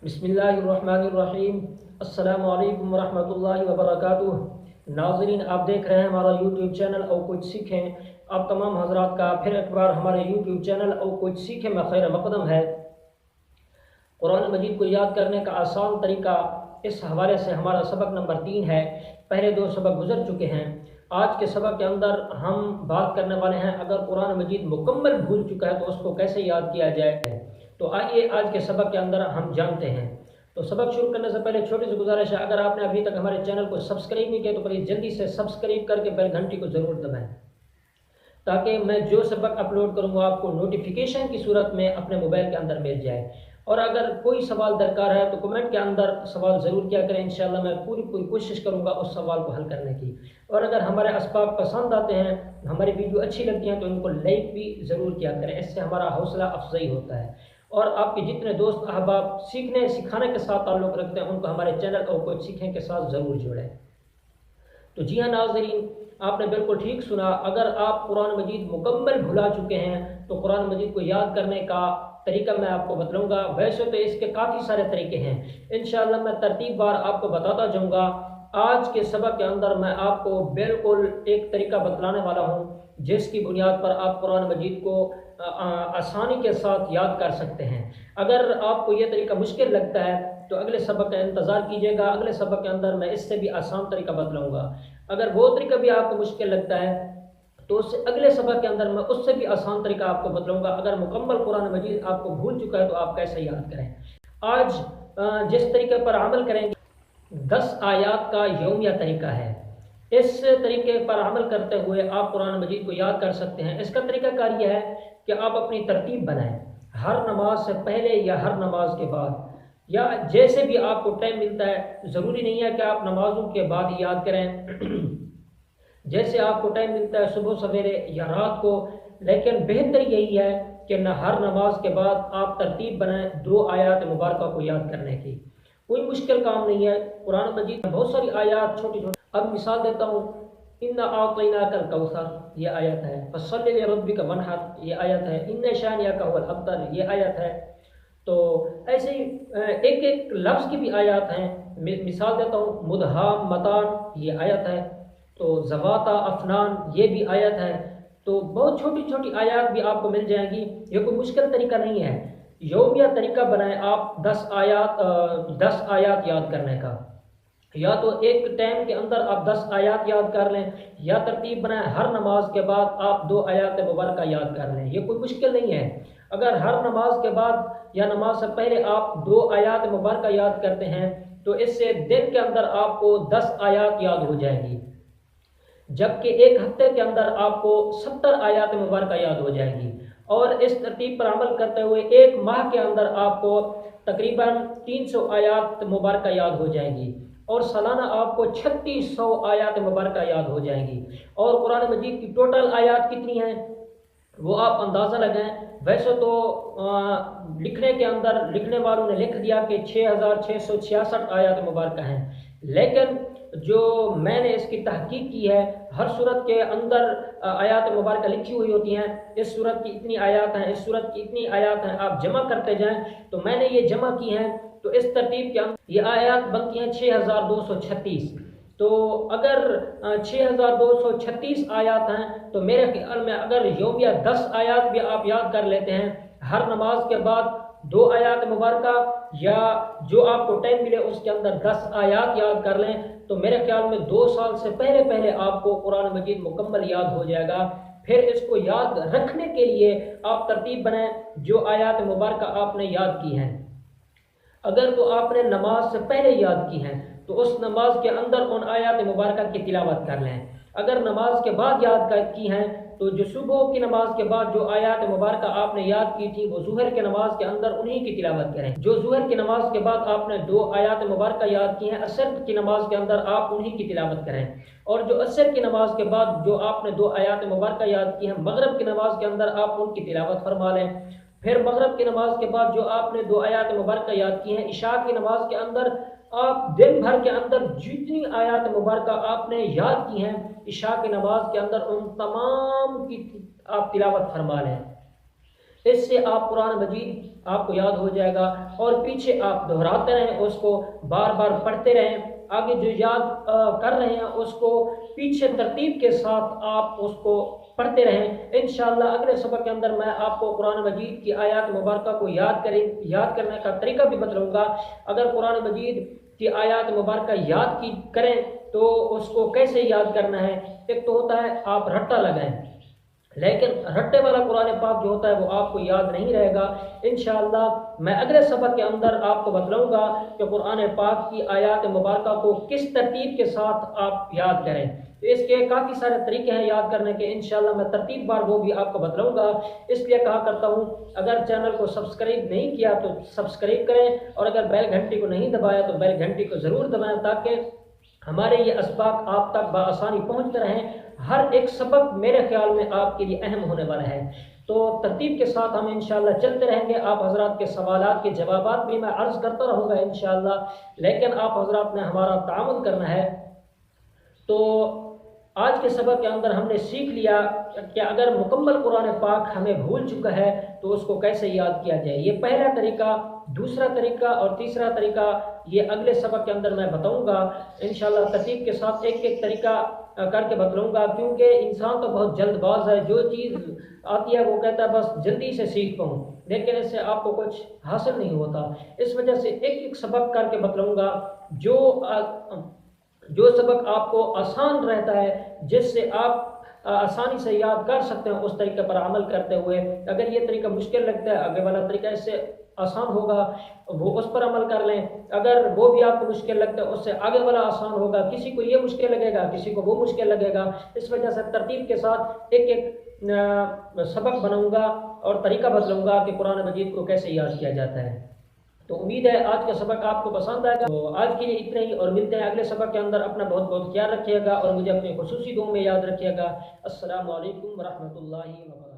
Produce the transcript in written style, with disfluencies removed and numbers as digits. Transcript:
बिस्मिल्लाहिर्रहमानिर्रहीम। अस्सलामु अलैकुम वरहमतुल्लाहि वबरकातुह। नाज़रीन, आप देख रहे हैं हमारा यूट्यूब चैनल और कुछ सीखें। आप तमाम हजरात का फिर एक बार हमारे यूट्यूब चैनल और कुछ सीखें में खैर मकदम है। कुरान मजीद को याद करने का आसान तरीका, इस हवाले से हमारा सबक नंबर 3 है। पहले 2 सबक गुजर चुके हैं। आज के सबक के अंदर हम बात करने वाले हैं, अगर कुरान मजीद मुकम्मल भूल चुका है तो उसको कैसे याद किया जाए। तो आइए आज के सबक के अंदर हम जानते हैं। तो सबक शुरू करने से पहले छोटी सी गुजारिश है, अगर आपने अभी तक हमारे चैनल को सब्सक्राइब नहीं किया तो प्लीज़ जल्दी से सब्सक्राइब करके बेल घंटी को ज़रूर दबाएं, ताकि मैं जो सबक अपलोड करूँगा आपको नोटिफिकेशन की सूरत में अपने मोबाइल के अंदर मिल जाए। और अगर कोई सवाल दरकार है तो कमेंट के अंदर सवाल ज़रूर किया करें। इंशाल्लाह मैं पूरी कोशिश करूँगा उस सवाल को हल करने की। और अगर हमारे असबाब पसंद आते हैं, हमारी वीडियो अच्छी लगती हैं, तो इनको लाइक भी ज़रूर किया करें। इससे हमारा हौसला अफजाई होता है। और आपके जितने दोस्त अहबाब सीखने सिखाने के साथ ताल्लुक़ रखते हैं, उनको हमारे चैनल और कुछ सीखें के साथ ज़रूर जोड़ें। तो जी हाँ नाज़रीन, आपने बिल्कुल ठीक सुना। अगर आप कुरान मजीद मुकम्मल भुला चुके हैं तो कुरान मजीद को याद करने का तरीका मैं आपको बतलाऊंगा। वैसे तो इसके काफ़ी सारे तरीके हैं, इंशाअल्लाह मैं तरतीब वार आपको बताता जाऊंगा। आज के सबक के अंदर मैं आपको बिल्कुल एक तरीका बतलाने वाला हूँ, जिसकी बुनियाद पर आप कुरान मजीद को आसानी के साथ याद कर सकते हैं। अगर आपको ये तरीका मुश्किल लगता है तो अगले सबक का इंतज़ार कीजिएगा। अगले सबक के अंदर मैं इससे भी आसान तरीका बतलाऊंगा। अगर वो तरीका भी आपको मुश्किल लगता है तो उससे अगले सबक के अंदर मैं उससे भी आसान तरीका आपको बतलाऊंगा। अगर मुकम्मल कुरान मजीद आपको भूल चुका है तो आप कैसे याद करें। आज जिस तरीके पर अमल करेंगे 10 आयात का यौमिया तरीका है। इस तरीके पर अमल करते हुए आप कुरान मजीद को याद कर सकते हैं। इसका तरीकाकार यह है कि आप अपनी तरतीब बनाएं, हर नमाज से पहले या हर नमाज के बाद, या जैसे भी आपको टाइम मिलता है। ज़रूरी नहीं है कि आप नमाजों के बाद ही याद करें, जैसे आपको टाइम मिलता है सुबह सवेरे या रात को। लेकिन बेहतर यही है कि न हर नमाज के बाद आप तरतीब बनाएं 2 आयात मुबारका को याद करने की। कोई मुश्किल काम नहीं है। कुरान मजीद में बहुत सारी आयात छोटी छोटी, अब मिसाल देता हूँ, इन्ना आतैनाकल कौसर ये आयत है, फसल्लि लिरब्बिका वनहर ये आयत है, इन्ना शानिअका हुवल अबतर ये आयत है। तो ऐसे ही एक एक लफ्ज़ की भी आयत हैं। मिसाल देता हूँ, मुदहामतान ये आयत है, तो ज़वाता अफनान ये भी आयत है। तो बहुत छोटी छोटी आयत भी आपको मिल जाएंगी। ये कोई मुश्किल तरीका नहीं है। यौमिया तरीका बनाएं आप 10 आयत याद करने का। या तो एक टाइम के अंदर आप 10 आयत याद कर लें, या तरतीब बनाएं हर नमाज के बाद आप 2 आयत मुबारका याद कर लें। ये कोई मुश्किल नहीं है। अगर हर नमाज के बाद या नमाज से पहले आप 2 आयत मुबारका याद करते हैं तो इससे दिन के अंदर आपको 10 आयत याद हो जाएंगी, जबकि एक हफ्ते के अंदर आपको 70 आयत मुबारका याद हो जाएंगी। और इस तरतीब पर अमल करते हुए एक माह के अंदर आपको तकरीबन 300 आयत मुबारका याद हो जाएंगी, और सालाना आपको 3600 आयत मुबारका याद हो जाएंगी। और कुरान मजीद की टोटल आयत कितनी हैं वो आप अंदाज़ा लगाएं। वैसे तो लिखने के अंदर लिखने वालों ने लिख दिया कि 6666 आयत मुबारका हैं, लेकिन जो मैंने इसकी तहकीक की है, हर सूरत के अंदर आयत मुबारका लिखी हुई होती हैं। इस सूरत की इतनी आयत हैं, इस सूरत की इतनी आयत हैं, आप जमा करते जाएं। तो मैंने ये जमा की हैं, तो इस तरतीब के अंदर ये आयत बनती हैं 6236। तो अगर 6236 आयत हैं तो मेरे ख्याल में अगर यौमिया 10 आयत भी आप याद कर लेते हैं, हर नमाज के बाद 2 आयत मुबारका, या जो आपको टाइम मिले उसके अंदर 10 आयत याद कर लें, तो मेरे ख्याल में 2 साल से पहले पहले आपको कुरान मजीद मुकम्मल याद हो जाएगा। फिर इसको याद रखने के लिए आप तरतीब बनाएं जो आयत मुबारका आपने याद की हैं। अगर तो आपने नमाज से पहले याद की हैं तो उस नमाज के अंदर उन आयत मुबारका की तिलावत कर लें। अगर नमाज के बाद याद की हैं तो जो सुबह की नमाज के बाद जो आयत मुबारका आपने याद की थी वो ज़ुहर के नमाज के अंदर उन्हीं की तिलावत करें। जो ज़ुहर की नमाज के बाद आपने 2 आयत मुबारका याद की हैं, असर की नमाज के अंदर आप उन्हीं की तिलावत करें। और जो असर की नमाज के बाद जो आपने 2 आयत मुबारका याद की हैं, मगरिब की नमाज के अंदर आप उनकी तिलावत फरमा लें। फिर मगरिब की नमाज के बाद जो आपने 2 आयत मुबारका याद की हैं, इशा की नमाज के अंदर आप दिन भर के अंदर जितनी आयत मुबारका आपने याद की हैं, इशा की नमाज के अंदर उन तमाम की आप तिलावत फरमा लें। اس سے آپ قرآن مجید آپ کو یاد ہو جائے گا، اور پیچھے آپ دہراتے رہیں، اس کو بار بار پڑھتے رہیں، آگے جو یاد کر رہے ہیں اس کو پیچھے ترتیب کے ساتھ آپ اس کو پڑھتے رہیں۔ انشاءاللہ اگلے سبق کے اندر میں آپ کو قرآن مجید کی آیات مبارکہ کو یاد کرنے کا طریقہ بھی بتلاؤں گا۔ اگر قرآن مجید کی آیات مبارکہ یاد کریں تو اس کو کیسے یاد کرنا ہے۔ ایک تو ہوتا ہے آپ رٹا لگائیں، لیکن رٹے والا قرآن پاک جو ہوتا ہے وہ آپ کو یاد نہیں رہے گا۔ انشاءاللہ میں اگلے سبق کے اندر آپ کو بتلاؤں گا کہ قرآن پاک کی آیات مبارکہ کو کس ترتیب کے ساتھ آپ یاد کریں۔ تو اس کے کافی سارے طریقے ہیں یاد کرنے کے، انشاءاللہ میں ترتیب بار وہ بھی آپ کو بتلاؤں گا۔ اس لیے کہا کرتا ہوں اگر چینل کو سبسکرائب نہیں کیا تو سبسکرائب کریں، اور اگر بیل گھنٹی کو نہیں دبایا تو بیل گھنٹی کو ضرور دبائیں تاکہ ہمارے یہ اسباق آپ تک بآسانی پہنچتے رہیں۔ ہر ایک سبق میرے خیال میں آپ کے لیے اہم ہونے والا ہے، تو ترتیب کے ساتھ ہم انشاءاللہ چلتے رہیں گے۔ آپ حضرات کے سوالات کے جوابات بھی میں عرض کرتا رہوں گا انشاءاللہ، لیکن آپ حضرات نے ہمارا تعاون کرنا ہے۔ تو آج کے سبق کے اندر ہم نے سیکھ لیا کہ اگر مکمل قرآن پاک ہمیں بھول چکا ہے تو اس کو کیسے یاد کیا جائے۔ یہ پہلا طریقہ، دوسرا طریقہ اور تیسرا طریقہ یہ اگلے سبق کے اندر میں بتاؤں گا انشاءاللہ۔ ترتیب کے ساتھ ایک ایک طریقہ کر کے بتلاؤں گا، کیونکہ انسان تو بہت جلد باز ہے، جو چیز آتی ہے وہ کہتا ہے بس جلدی سے سیکھ پاؤں، لیکن اس سے آپ کو کچھ حاصل نہیں ہوتا۔ اس وجہ سے ایک ایک سبق کر کے بتلاؤں گا، جو سبق آپ کو آسان رہتا ہے، جس سے آپ آسانی سے یاد کر سکتے ہیں، اس طریقے پر عمل کرتے ہوئے۔ اگر یہ طریقہ مشکل لگتا ہے، آگے والا طریقہ اس سے آسان ہوگا، وہ اس پر عمل کر لیں۔ اگر وہ بھی آپ کو مشکل لگتا ہے، اس سے آگے والا آسان ہوگا۔ کسی کو یہ مشکل لگے گا، کسی کو وہ مشکل لگے گا۔ اس وجہ سے ترتیب کے ساتھ ایک ایک سبق بناؤں گا اور طریقہ بتلاؤں گا کہ قرآن مجید کو کیسے یاد کیا جاتا ہے۔ تو امید ہے آج کا سبق آپ کو پسند آئے گا۔ تو آج کے لیے اتنا ہی، اور ملتے ہیں اگلے سبق کے اندر۔ اپنا بہت بہت خیال رکھیے گا اور مجھے اپنے خصوصی دعاؤں میں یاد رکھیے گا۔ السلام علیکم ورحمۃ اللہ وبرکاتہ۔